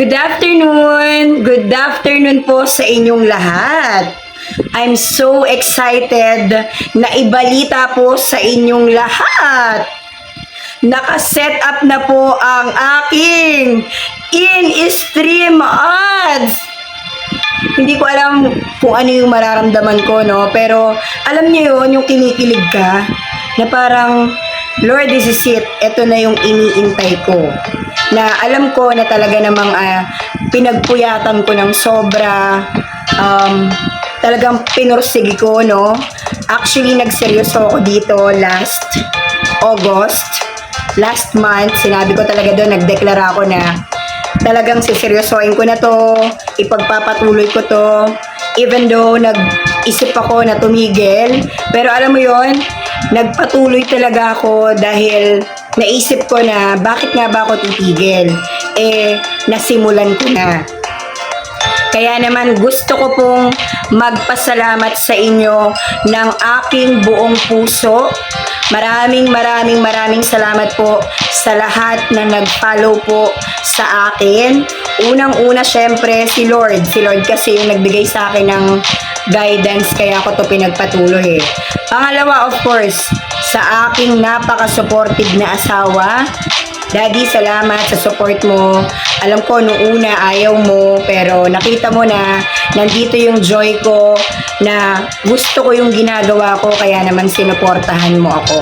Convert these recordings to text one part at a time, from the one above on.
Good afternoon! Good afternoon po sa inyong lahat. I'm so excited na ibalita po sa inyong lahat. Naka-set up na po ang aking in-stream ads. Hindi ko alam kung ano yung mararamdaman ko, no? Pero alam niyo yun, yung kinikilig ka, na parang, Lord, this is it. Ito na yung iniintay ko. Na alam ko na talaga namang pinagpuyatan ko ng sobra, talagang pinursige ko, no? Actually, nagseryoso ako dito last August. Last month, sinabi ko talaga doon, nagdeklara ako na talagang siseryosoin ko na to, ipagpapatuloy ko to, even though nag-isip ako na tumigil. Pero alam mo yon, nagpatuloy talaga ako dahil naisip ko na bakit nga ba ako titigil? Nasimulan ko na. Kaya naman gusto ko pong magpasalamat sa inyo ng aking buong puso. Maraming salamat po sa lahat na nag-follow po sa akin. Unang-una syempre si Lord. Si Lord kasi yung nagbigay sa akin ng guidance, kaya ako to pinagpatuloy. Pangalawa, of course, sa aking napaka-supportive na asawa. Daddy, salamat sa support mo. Alam ko, nung una, ayaw mo, pero nakita mo na nandito yung joy ko, na gusto ko yung ginagawa ko, kaya naman sinuportahan mo ako.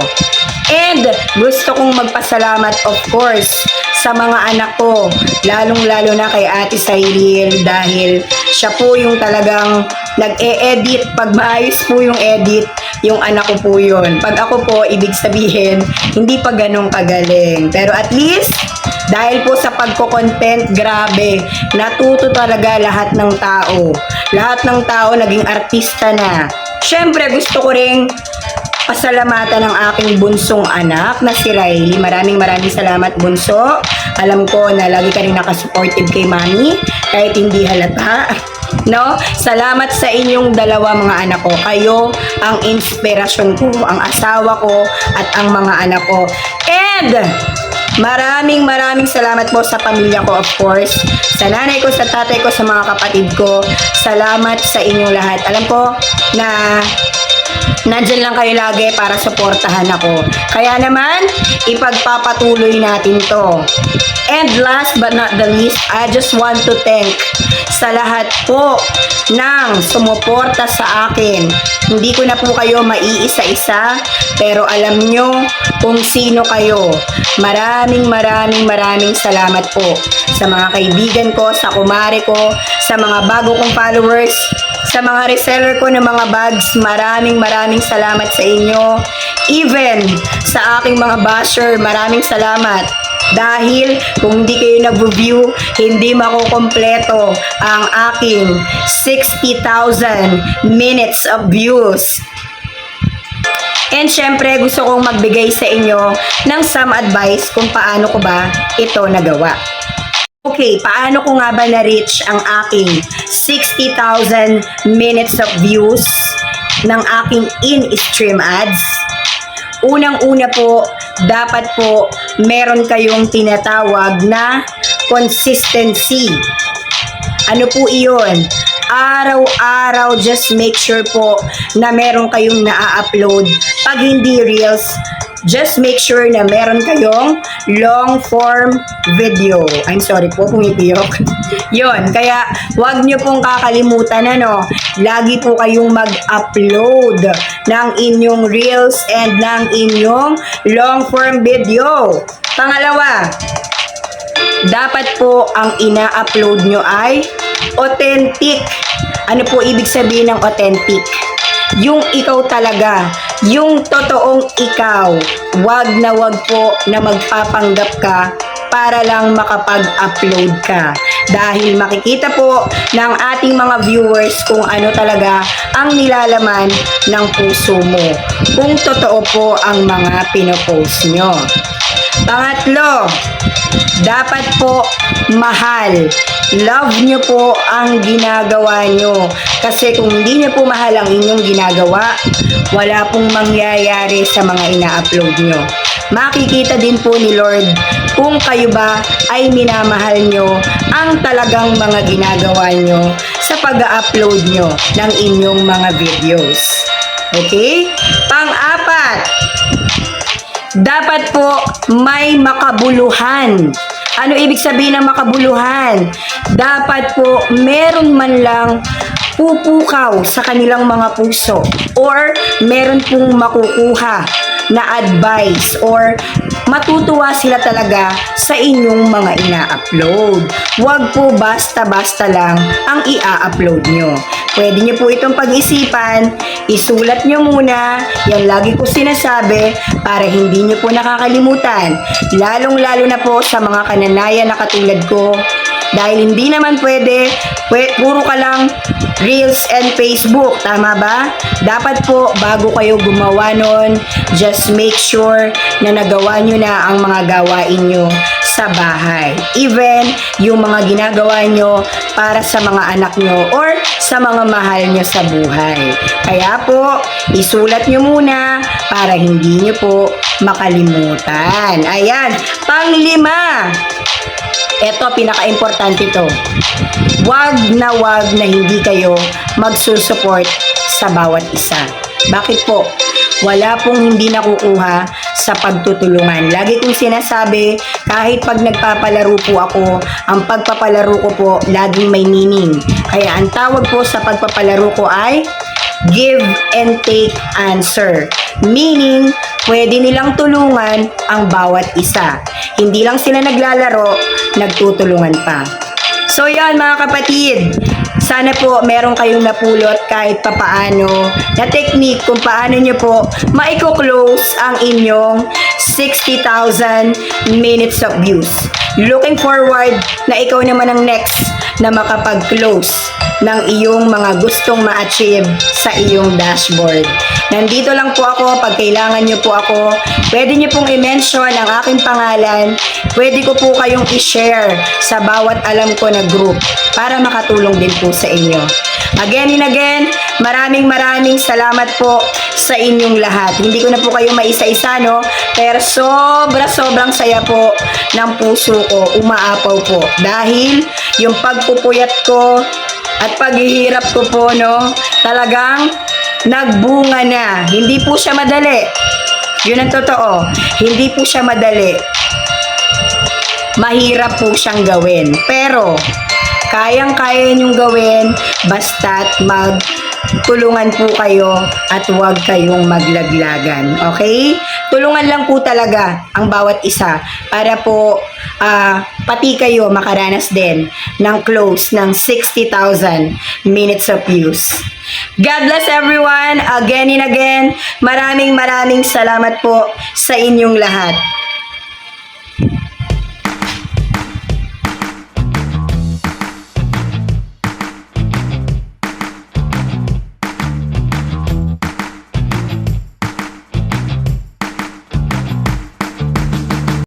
And gusto kong magpasalamat, of course, sa mga anak ko, lalong-lalo na kay Ate Cyril, dahil siya po yung talagang nag-e-edit. Pag maayos po yung edit, yung anak ko po yun. Pag ako po, ibig sabihin, hindi pa ganun kagaling. Pero at least, dahil po sa pagko-content, grabe, natuto talaga lahat ng tao. Lahat ng tao naging artista na. Siyempre, gusto ko ring pasalamatan ng aking bunsong anak na si Riley. Maraming salamat, bunso. Alam ko na lagi ka rin nakasupportive kay mami, kahit hindi halata. No? Salamat sa inyong dalawa, mga anak ko. Kayo ang inspirasyon ko, ang asawa ko at ang mga anak ko. And maraming salamat po sa pamilya ko, of course. Sa nanay ko, sa tatay ko, sa mga kapatid ko. Salamat sa inyong lahat. Alam ko na nandyan lang kayo lagi para suportahan ako. Kaya naman, ipagpapatuloy natin to. And last but not the least, I just want to thank sa lahat po ng sumuporta sa akin. Hindi ko na po kayo maiisa-isa, pero alam nyo kung sino kayo. Maraming salamat po sa mga kaibigan ko, sa kumare ko, sa mga bago kong followers, sa mga reseller ko ng mga bags. Maraming salamat sa inyo. Even sa aking mga basher, maraming salamat. Dahil kung hindi kayo nag-review, hindi makukompleto ang aking 60,000 minutes of views. And syempre, gusto kong magbigay sa inyo ng some advice kung paano ko ba ito nagawa. Okay, paano ko nga ba na-reach ang aking 60,000 minutes of views ng aking in-stream ads? Unang-una po, dapat po meron kayong tinatawag na consistency. Ano po iyon? Araw-araw, just make sure po na meron kayong na-upload. Pag hindi reels, just make sure na meron kayong long form video. I'm sorry po kung ipiyok. Yun, kaya wag nyo pong kakalimutan, lagi po kayong mag-upload ng inyong reels and ng inyong long form video. Pangalawa, dapat po ang ina-upload nyo ay authentic. Ano po ibig sabihin ng authentic? Yung ikaw talaga, yung totoong ikaw. Wag po na magpapanggap ka para lang makapag-upload ka. Dahil makikita po ng ating mga viewers kung ano talaga ang nilalaman ng puso mo. Kung totoo po ang mga pinopost nyo. Pangatlo, dapat po mahal. Love nyo po ang ginagawa nyo. Kasi kung hindi nyo po mahal ang inyong ginagawa, wala pong mangyayari sa mga ina-upload nyo. Makikita din po ni Lord kung kayo ba ay minamahal nyo ang talagang mga ginagawa nyo sa pag-upload nyo ng inyong mga videos. Okay? Pang-apat, dapat po may makabuluhan. Ano ibig sabihin ng makabuluhan? Dapat po meron man lang pupukaw sa kanilang mga puso or meron pong makukuha na advice or matutuwa sila talaga sa inyong mga ina-upload. Huwag po basta-basta lang ang i-upload nyo. Pwede nyo po itong pag-isipan, isulat nyo muna, yan lagi ko sinasabi para hindi nyo po nakakalimutan. Lalong-lalo na po sa mga kananayan na katulad ko. Dahil hindi naman pwede, puro ka lang Reels and Facebook, tama ba? Dapat po, bago kayo gumawa nun, just make sure na nagawa nyo na ang mga gawain nyo sa bahay. Even yung mga ginagawa nyo para sa mga anak nyo or sa mga mahal nyo sa buhay. Kaya po, isulat nyo muna para hindi nyo po makalimutan. Ayan, pang-5. Ito, pinaka-importante to. Wag na hindi kayo magsusupport sa bawat isa. Bakit po? Wala pong hindi nakukuha sa pagtutulungan. Lagi kong sinasabi, kahit pag nagpapalaro po ako, ang pagpapalaro ko po, laging may meaning. Kaya ang tawag po sa pagpapalaro ko ay give and take answer. Meaning, pwede nilang tulungan ang bawat isa. Hindi lang sila naglalaro, nagtutulungan pa. So yan mga kapatid, sana po meron kayong napulot kahit papaano na technique kung paano nyo po maiko-close ang inyong 60,000 minutes of views. Looking forward na ikaw naman ang next na makapag-close ng iyong mga gustong ma-achieve sa iyong dashboard. Nandito lang po ako pag kailangan nyo po ako. Pwede nyo pong i-mention ang aking pangalan. Pwede ko po kayong i-share sa bawat alam ko na group para makatulong din po sa inyo. Again and again, maraming salamat po sa inyong lahat. Hindi ko na po kayo maisa-isa, no? Pero sobrang saya po ng puso ko, umaapaw po. Dahil yung pagpupuyat ko at paghihirap ko po, no, talagang nagbunga na. Hindi po siya madali. Yun ang totoo. Hindi po siya madali. Mahirap po siyang gawin. Pero, kayang-kaya niyong gawin basta't magtulungan po kayo at huwag kayong maglaglagan. Okay? Tulungan lang po talaga ang bawat isa para po pati kayo makaranas din ng close ng 60,000 minutes of views. God bless everyone. Again and again, maraming salamat po sa inyong lahat.